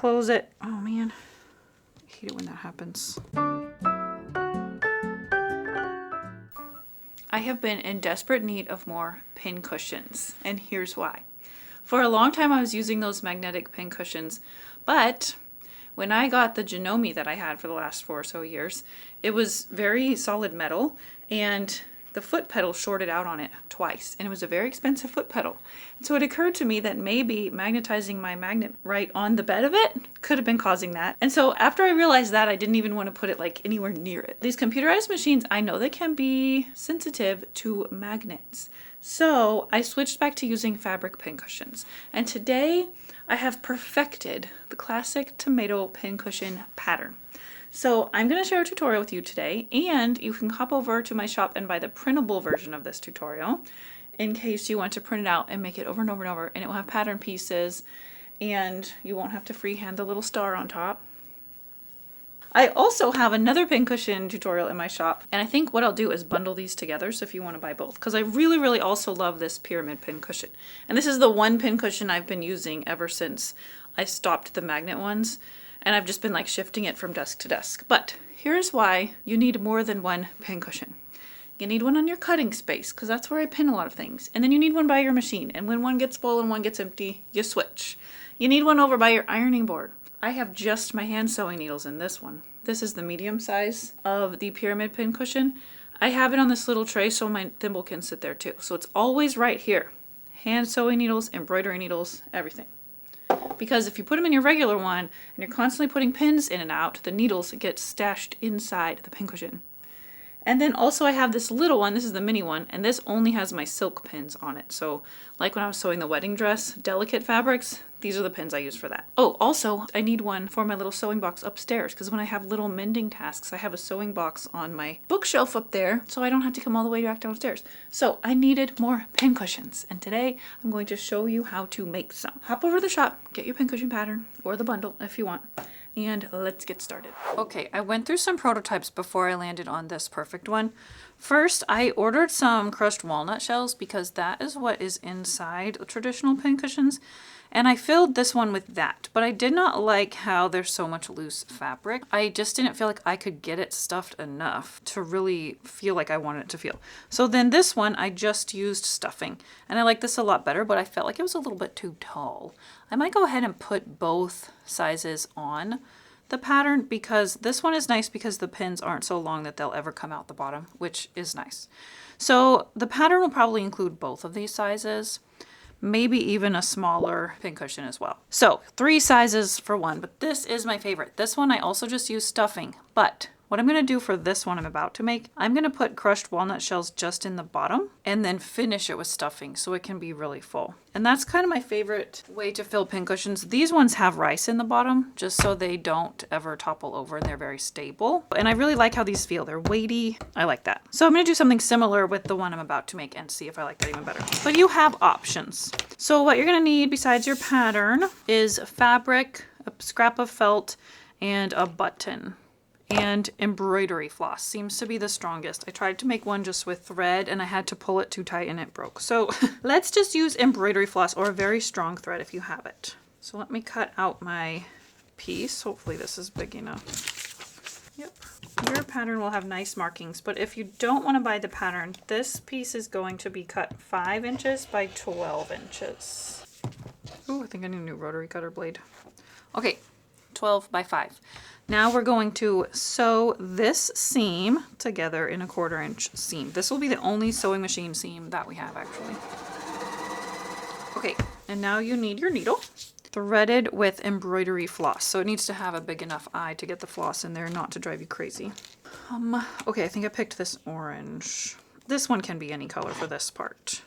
close it. Oh man, I hate it when that happens. I have been in desperate need of more pin cushions, and here's why. For a long time I was using those magnetic pin cushions, but when I got the Janome that I had for the last 4 or so years, it was very solid metal, and the foot pedal shorted out on it twice, and it was a very expensive foot pedal. And so it occurred to me that maybe magnetizing my magnet right on the bed of it could have been causing that. And so after I realized that, I didn't even want to put it like anywhere near it. These computerized machines, I know they can be sensitive to magnets. So I switched back to using fabric pincushions. And today I have perfected the classic tomato pincushion pattern. So I'm going to share a tutorial with you today, and you can hop over to my shop and buy the printable version of this tutorial in case you want to print it out and make it over and over and over, and it will have pattern pieces and you won't have to freehand the little star on top. I also have another pincushion tutorial in my shop, and I think what I'll do is bundle these together, so if you want to buy both, because I really also love this pyramid pincushion. And this is the one pincushion I've been using ever since I stopped the magnet ones. And I've just been like shifting it from desk to desk. But here's why you need more than one pincushion. You need one on your cutting space, because that's where I pin a lot of things. And then you need one by your machine. And when one gets full and one gets empty, you switch. You need one over by your ironing board. I have just my hand sewing needles in this one. This is the medium size of the pyramid pincushion. I have it on this little tray so my thimble can sit there too. So it's always right here. Hand sewing needles, embroidery needles, everything. Because if you put them in your regular one and you're constantly putting pins in and out, the needles get stashed inside the pincushion. And then also I have this little one, this is the mini one, and this only has my silk pins on it. So like when I was sewing the wedding dress, delicate fabrics, these are the pins I use for that. Oh, also I need one for my little sewing box upstairs, because when I have little mending tasks, I have a sewing box on my bookshelf up there, so I don't have to come all the way back downstairs. So I needed more pincushions, and today I'm going to show you how to make some. Hop over to the shop, get your pincushion pattern, or the bundle if you want. And let's get started. Okay, I went through some prototypes before I landed on this perfect one. First, I ordered some crushed walnut shells because that is what is inside the traditional pincushions. And I filled this one with that, but I did not like how there's so much loose fabric. I just didn't feel like I could get it stuffed enough to really feel like I wanted it to feel. So then this one, I just used stuffing, and I like this a lot better, but I felt like it was a little bit too tall. I might go ahead and put both sizes on the pattern, because this one is nice because the pins aren't so long that they'll ever come out the bottom, which is nice. So the pattern will probably include both of these sizes. Maybe even a smaller pincushion as well. So 3 sizes for one, but this is my favorite. This one I also just use stuffing, but what I'm going to do for this one I'm about to make, I'm going to put crushed walnut shells just in the bottom and then finish it with stuffing so it can be really full. And that's kind of my favorite way to fill pincushions. These ones have rice in the bottom just so they don't ever topple over and they're very stable. And I really like how these feel. They're weighty. I like that. So I'm going to do something similar with the one I'm about to make and see if I like that even better. But you have options. So what you're going to need besides your pattern is fabric, a scrap of felt, and a button. And embroidery floss seems to be the strongest. I tried to make one just with thread and I had to pull it too tight and it broke. So let's just use embroidery floss or a very strong thread if you have it. So let me cut out my piece. Hopefully this is big enough. Yep. Your pattern will have nice markings, but if you don't want to buy the pattern, this piece is going to be cut 5 inches by 12 inches. Oh, I think I need a new rotary cutter blade. Okay, 12 by 5. Now we're going to sew this seam together in a 1/4 inch seam. This will be the only sewing machine seam that we have actually. Okay, and now you need your needle threaded with embroidery floss. So it needs to have a big enough eye to get the floss in there, not to drive you crazy. Okay, I think I picked this orange. This one can be any color for this part.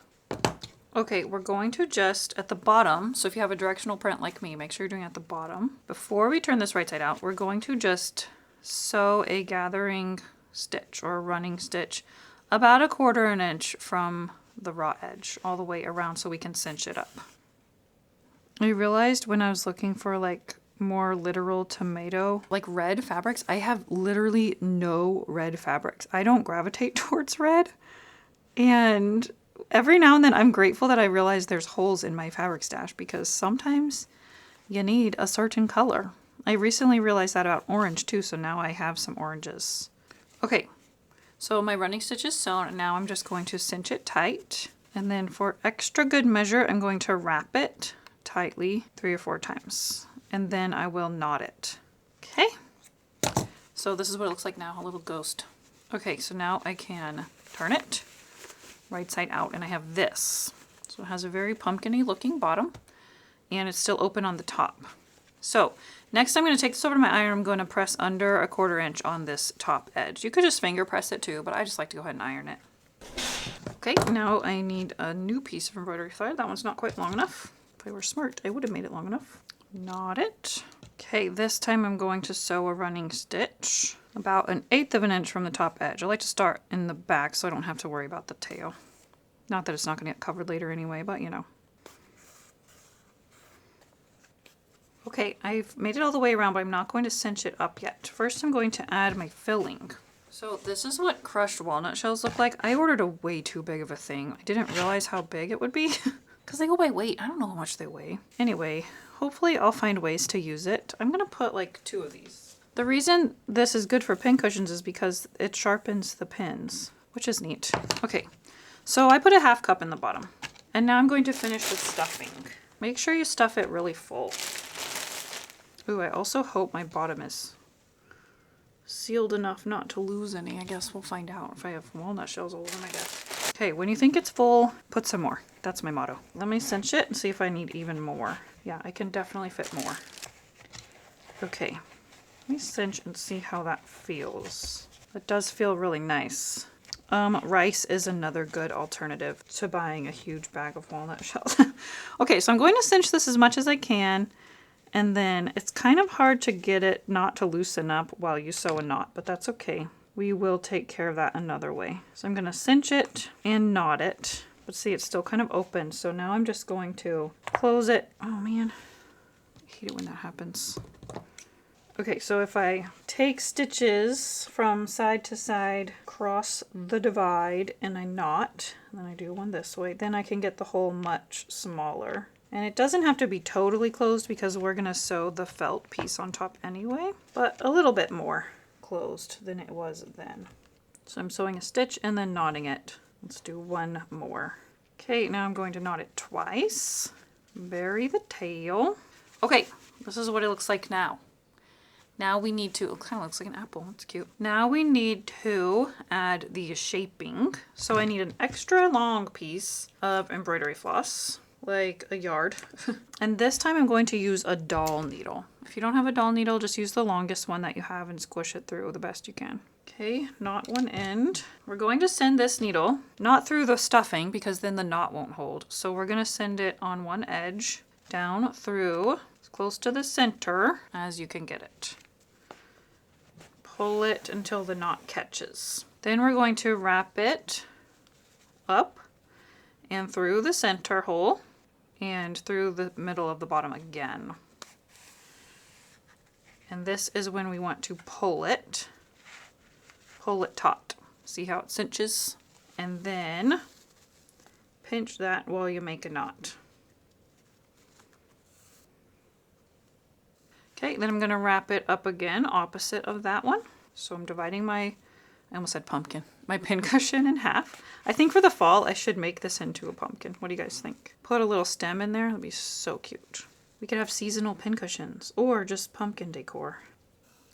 Okay, we're going to just at the bottom, so if you have a directional print like me, make sure you're doing it at the bottom. Before we turn this right side out, we're going to just sew a gathering stitch or a running stitch about 1/4 inch from the raw edge all the way around so we can cinch it up. I realized when I was looking for like more literal tomato, like red fabrics, I have literally no red fabrics. I don't gravitate towards red, and every now and then I'm grateful that I realize there's holes in my fabric stash, because sometimes you need a certain color. I recently realized that about orange too, so now I have some oranges. Okay, so my running stitch is sewn, and now I'm just going to cinch it tight. And then for extra good measure, I'm going to wrap it tightly 3 or 4 times. And then I will knot it. Okay, so this is what it looks like now, a little ghost. Okay, so now I can turn it right side out, and I have this. So it has a very pumpkin-y looking bottom, and it's still open on the top. So next I'm going to take this over to my iron. I'm going to press under 1/4 inch on this top edge. You could just finger press it too, but I just like to go ahead and iron it. Okay, now I need a new piece of embroidery thread. That one's not quite long enough. If I were smart, I would have made it long enough. Knot it. Okay, this time I'm going to sew a running stitch about 1/8 of an inch from the top edge. I like to start in the back so I don't have to worry about the tail. Not that it's not going to get covered later anyway, but you know. Okay, I've made it all the way around, but I'm not going to cinch it up yet. First, I'm going to add my filling. So this is what crushed walnut shells look like. I ordered a way too big of a thing. I didn't realize how big it would be because they go by weight. I don't know how much they weigh. Anyway, hopefully I'll find ways to use it. I'm going to put like 2 of these. The reason this is good for pin cushions is because it sharpens the pins, which is neat. Okay, so I put a 1/2 cup in the bottom, and now I'm going to finish with stuffing. Make sure you stuff it really full. Ooh, I also hope my bottom is sealed enough not to lose any. I guess we'll find out if I have walnut shells all over my desk. Okay, when you think it's full, put some more. That's my motto. Let me cinch it and see if I need even more. Yeah, I can definitely fit more. Okay, let me cinch and see how that feels. It does feel really nice. Rice is another good alternative to buying a huge bag of walnut shells. Okay, so I'm going to cinch this as much as I can. And then it's kind of hard to get it not to loosen up while you sew a knot, but that's okay. We will take care of that another way. So I'm going to cinch it and knot it. But see, it's still kind of open. So now I'm just going to close it. Oh man, I hate it when that happens. Okay, so if I take stitches from side to side, cross the divide, and I knot, and then I do one this way, then I can get the hole much smaller. And it doesn't have to be totally closed because we're going to sew the felt piece on top anyway, but a little bit more closed than it was then. So I'm sewing a stitch and then knotting it. Let's do one more. Okay, now I'm going to knot it twice. Bury the tail. Okay, this is what it looks like now. Now we need to, it kind of looks like an apple, it's cute. Now we need to add the shaping. So I need an extra long piece of embroidery floss, like a yard. And this time I'm going to use a doll needle. If you don't have a doll needle, just use the longest one that you have and squish it through the best you can. Okay, knot one end. We're going to send this needle not through the stuffing because then the knot won't hold. So we're going to send it on one edge down through as close to the center as you can get it. Pull it until the knot catches. Then we're going to wrap it up and through the center hole and through the middle of the bottom again. And this is when we want to pull it taut. See how it cinches? And then pinch that while you make a knot. Okay, then I'm going to wrap it up again, opposite of that one. So I'm dividing my, I almost said pumpkin, my pin cushion in half. I think for the fall, I should make this into a pumpkin. What do you guys think? Put a little stem in there. That'd be so cute. We could have seasonal pin cushions or just pumpkin decor.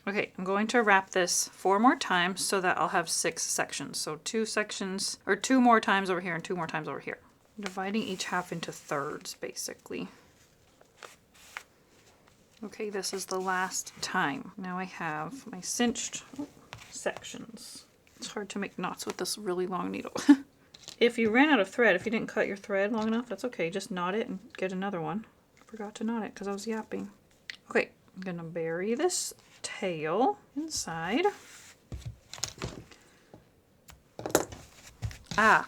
Okay, I'm going to wrap this 4 more times so that I'll have 6 sections. So 2 sections, or 2 more times over here and 2 more times over here. I'm dividing each half into thirds, basically. Okay, this is the last time. Now I have my cinched sections. It's hard to make knots with this really long needle. If you ran out of thread, if you didn't cut your thread long enough, that's okay. Just knot it and get another one. I forgot to knot it because I was yapping. Okay, I'm gonna bury this tail inside. Ah,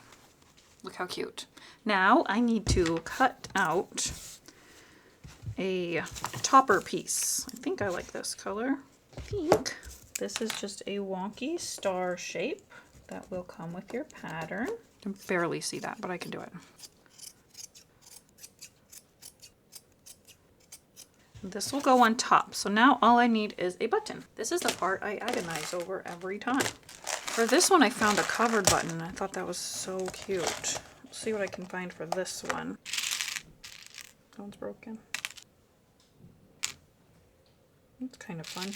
look how cute. Now I need to cut out a topper piece. I think I like this color. Pink. This is just a wonky star shape that will come with your pattern. I can barely see that, but I can do it. this will go on top. So now all I need is a button. This is the part I agonize over every time. For this one, I found a covered button and I thought that was so cute. Let's see what I can find for this one. That one's broken. That's kind of fun.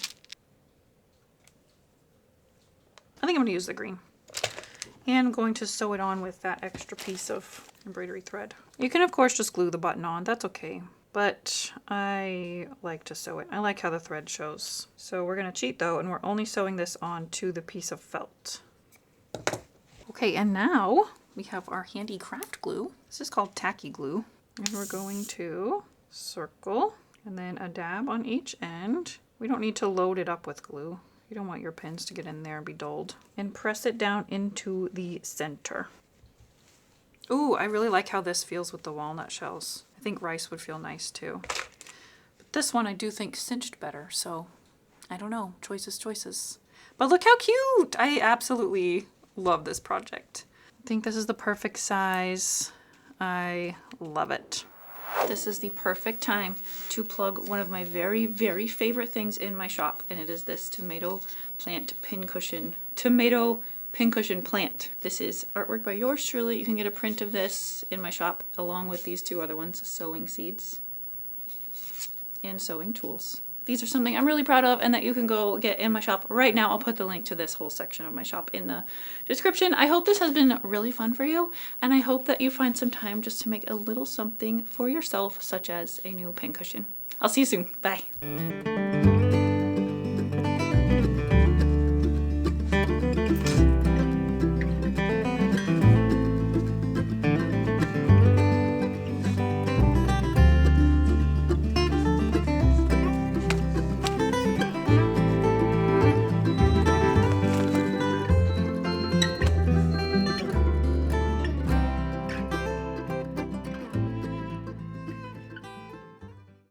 I think I'm gonna use the green. And I'm going to sew it on with that extra piece of embroidery thread. You can of course just glue the button on, that's okay. But I like to sew it. I like how the thread shows. So we're gonna cheat though, and we're only sewing this on to the piece of felt. Okay, and now we have our handy craft glue. This is called tacky glue. And we're going to circle and then a dab on each end. We don't need to load it up with glue. You don't want your pins to get in there and be dulled. And press it down into the center. Ooh, I really like how this feels with the walnut shells. I think rice would feel nice too. But this one I do think cinched better, so I don't know. Choices, choices. But look how cute! I absolutely love this project. I think this is the perfect size. I love it. This is the perfect time to plug one of my very, very favorite things in my shop, and it is this tomato plant pincushion. Tomato pincushion plant. This is artwork by yours truly. You can get a print of this in my shop along with these two other ones, sewing seeds and sewing tools. These are something I'm really proud of and that you can go get in my shop right now. I'll put the link to this whole section of my shop in the description. I hope this has been really fun for you, and I hope that you find some time just to make a little something for yourself, such as a new pincushion. I'll see you soon. Bye.